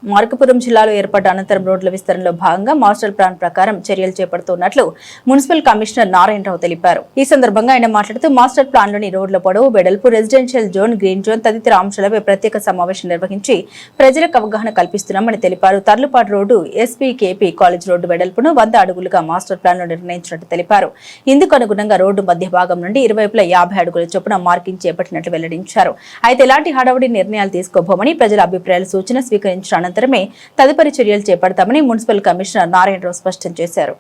మార్కాపురం జిల్లాలో ఏర్పడ్డ అనంతరం రోడ్ల విస్తరణలో భాగంగా మాస్టర్ ప్లాన్ ప్రకారం చర్యలు చేపడుతున్నట్లు మున్సిపల్ కమిషనర్ నారాయణరావు తెలిపారు. ఈ సందర్భంగా ఆయన మాట్లాడుతూ మాస్టర్ ప్లాన్లోని రోడ్ల పొడవు, వెడల్పు, రెసిడెన్షియల్ జోన్, గ్రీన్ జోన్ తదితర అంశాలపై ప్రత్యేక సమావేశం నిర్వహించి ప్రజలకు అవగాహన కల్పిస్తున్నామని తెలిపారు. తర్లుపాటు రోడ్డు ఎస్పీకేపీ కాలేజ్ రోడ్డు వెడల్పును 100 అడుగులుగా మాస్టర్ ప్లాన్లో నిర్ణయించినట్టు తెలిపారు. ఇందుకు అనుగుణంగా రోడ్డు మధ్య భాగం నుండి ఇరువైపులా 50 అడుగుల చొప్పున మార్కింగ్ చేపట్టినట్లు వెల్లడించారు. అయితే ఎలాంటి హడావుడి నిర్ణయాలు తీసుకోబోమని ప్రజల అభిప్రాయాల సూచన స్వీకరించిన అనంతరమే తదుపరి చర్యలు చేపడతామని మున్సిపల్ కమిషనర్ నారాయణరావు స్పష్టం చేశారు.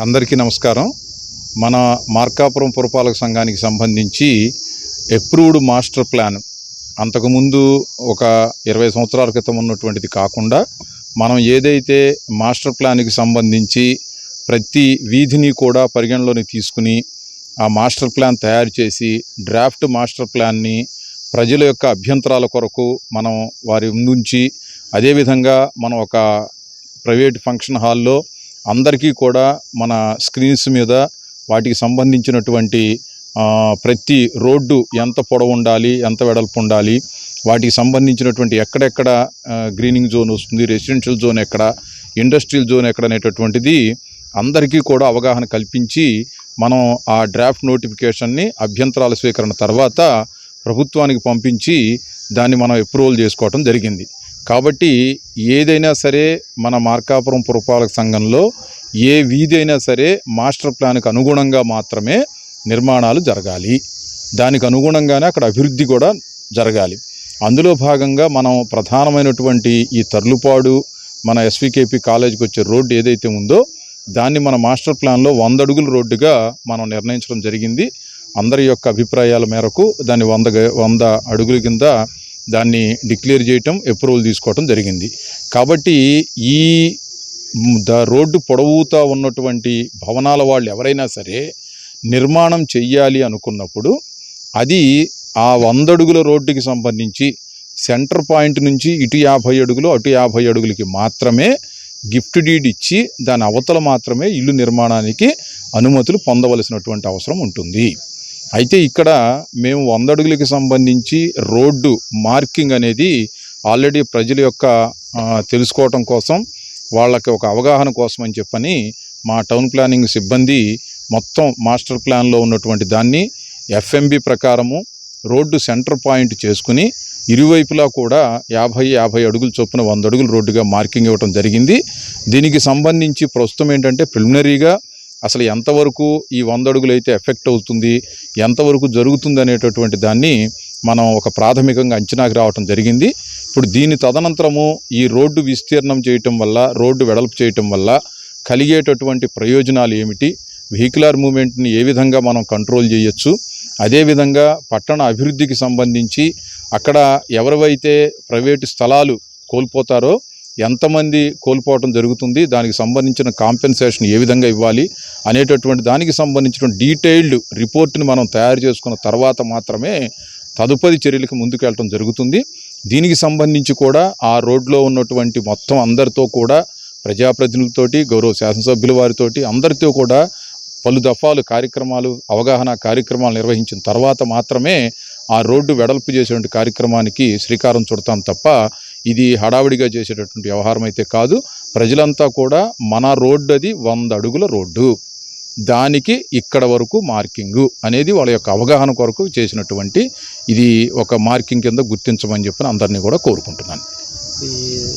అందరికీ నమస్కారం. మన మార్కాపురం పురపాలక సంఘానికి సంబంధించి అప్రూవ్డ్ మాస్టర్ ప్లాన్ అంతకుముందు ఒక 20 సంవత్సరాల క్రితం ఉన్నటువంటిది కాకుండా మనం ఏదైతే మాస్టర్ ప్లాన్కి సంబంధించి ప్రతి వీధిని కూడా పరిగణలోకి తీసుకుని ఆ మాస్టర్ ప్లాన్ తయారు చేసి డ్రాఫ్ట్ మాస్టర్ ప్లాన్ని ప్రజల యొక్క అభ్యంతరాల కొరకు మనం వారి ముందుంచి, అదేవిధంగా మనం ఒక ప్రైవేట్ ఫంక్షన్ హాల్లో అందరికీ కూడా మన స్క్రీన్స్ మీద వాటికి సంబంధించినటువంటి ప్రతి రోడ్డు ఎంత పొడవు ఉండాలి, ఎంత వెడల్పు ఉండాలి, వాటికి సంబంధించినటువంటి ఎక్కడెక్కడ గ్రీనింగ్ జోన్ వస్తుంది, రెసిడెన్షియల్ జోన్ ఎక్కడ, ఇండస్ట్రియల్ జోన్ ఎక్కడ అనేటటువంటిది అందరికీ కూడా అవగాహన కల్పించి మనం ఆ డ్రాఫ్ట్ నోటిఫికేషన్ని అభ్యంతరాల స్వీకరణ తర్వాత ప్రభుత్వానికి పంపించి దాన్ని మనం అప్రూవల్ చేసుకోవటం జరిగింది. కాబట్టి ఏదైనా సరే మన మార్కాపురం పురపాలక సంఘంలో ఏ వీధి అయినా సరే మాస్టర్ ప్లాన్కి అనుగుణంగా మాత్రమే నిర్మాణాలు జరగాలి. దానికి అనుగుణంగానే అక్కడ అభివృద్ధి కూడా జరగాలి. అందులో భాగంగా మనం ప్రధానమైనటువంటి ఈ తర్లుపాడు మన ఎస్వీకేపీ కాలేజీకి వచ్చే రోడ్డు ఏదైతే ఉందో దాన్ని మన మాస్టర్ ప్లాన్లో 100 అడుగుల రోడ్డుగా మనం నిర్ణయించడం జరిగింది. అందరి యొక్క అభిప్రాయాల మేరకు దాన్ని 100 అడుగుల కింద దాన్ని డిక్లేర్ చేయటం, అప్రూవల్ తీసుకోవటం జరిగింది. కాబట్టి ఈ రోడ్డు పొడవుతా ఉన్నటువంటి భవనాల వాళ్ళు ఎవరైనా సరే నిర్మాణం చెయ్యాలి అనుకున్నప్పుడు అది ఆ 100 అడుగుల రోడ్డుకి సంబంధించి సెంటర్ పాయింట్ నుంచి ఇటు 50 అడుగులు అటు 50 అడుగులకి మాత్రమే గిఫ్ట్ డీడ్ ఇచ్చి దాని అవతల మాత్రమే ఇల్లు నిర్మాణానికి అనుమతులు పొందవలసినటువంటి అవసరం ఉంటుంది. అయితే ఇక్కడ మేము 100 అడుగులకి సంబంధించి రోడ్డు మార్కింగ్ అనేది ఆల్రెడీ ప్రజల యొక్క తెలుసుకోవటం కోసం, వాళ్ళకి ఒక అవగాహన కోసం అని చెప్పని మా టౌన్ ప్లానింగ్ సిబ్బంది మొత్తం మాస్టర్ ప్లాన్లో ఉన్నటువంటి దాన్ని ఎఫ్ఎంబి ప్రకారము రోడ్డు సెంటర్ పాయింట్ చేసుకుని ఇరువైపులా కూడా 50 అడుగుల చొప్పున 100 అడుగుల రోడ్డుగా మార్కింగ్ ఇవ్వడం జరిగింది. దీనికి సంబంధించి ప్రస్తుతం ఏంటంటే ప్రిలిమినరీగా అసలు ఎంతవరకు ఈ 100 అడుగులు అయితే ఎఫెక్ట్ అవుతుంది, ఎంతవరకు జరుగుతుంది అనేటటువంటి దాన్ని మనం ఒక ప్రాథమికంగా అంచనాకి రావటం జరిగింది. ఇప్పుడు దీని తదనంతరము ఈ రోడ్డు విస్తీర్ణం చేయటం వల్ల, రోడ్డు వెడల్పు చేయటం వల్ల కలిగేటటువంటి ప్రయోజనాలు ఏమిటి, వెహికులర్ మూమెంట్ని ఏ విధంగా మనం కంట్రోల్ చేయొచ్చు, అదేవిధంగా పట్టణ అభివృద్ధికి సంబంధించి అక్కడ ఎవరివైతే ప్రైవేటు స్థలాలు కోల్పోతారో ఎంతమంది కోల్పోవటం జరుగుతుంది, దానికి సంబంధించిన కాంపెన్సేషన్ ఏ విధంగా ఇవ్వాలి అనేటటువంటి దానికి సంబంధించిన డీటెయిల్డ్ రిపోర్ట్ని మనం తయారు చేసుకున్న తర్వాత మాత్రమే తదుపరి చర్యలకు ముందుకెళ్ళటం జరుగుతుంది. దీనికి సంబంధించి కూడా ఆ రోడ్లో ఉన్నటువంటి మొత్తం అందరితో కూడా, ప్రజాప్రతినిధులతోటి, గౌరవ శాసనసభ్యుల వారితోటి అందరితో కూడా పలు దఫాలు కార్యక్రమాలు, అవగాహన కార్యక్రమాలు నిర్వహించిన తర్వాత మాత్రమే ఆ రోడ్డు వెడల్పు చేసేటువంటి కార్యక్రమానికి శ్రీకారం చుడతాం తప్ప ఇది హడావిడిగా చేసేటటువంటి వ్యవహారం అయితే కాదు. ప్రజలంతా కూడా మన రోడ్డు అది 100 అడుగుల రోడ్డు, దానికి ఇక్కడ వరకు మార్కింగు అనేది వాళ్ళ యొక్క అవగాహన కొరకు చేసినటువంటి ఇది ఒక మార్కింగ్ కింద గుర్తించమని చెప్పి అందరినీ కూడా కోరుకుంటున్నాను.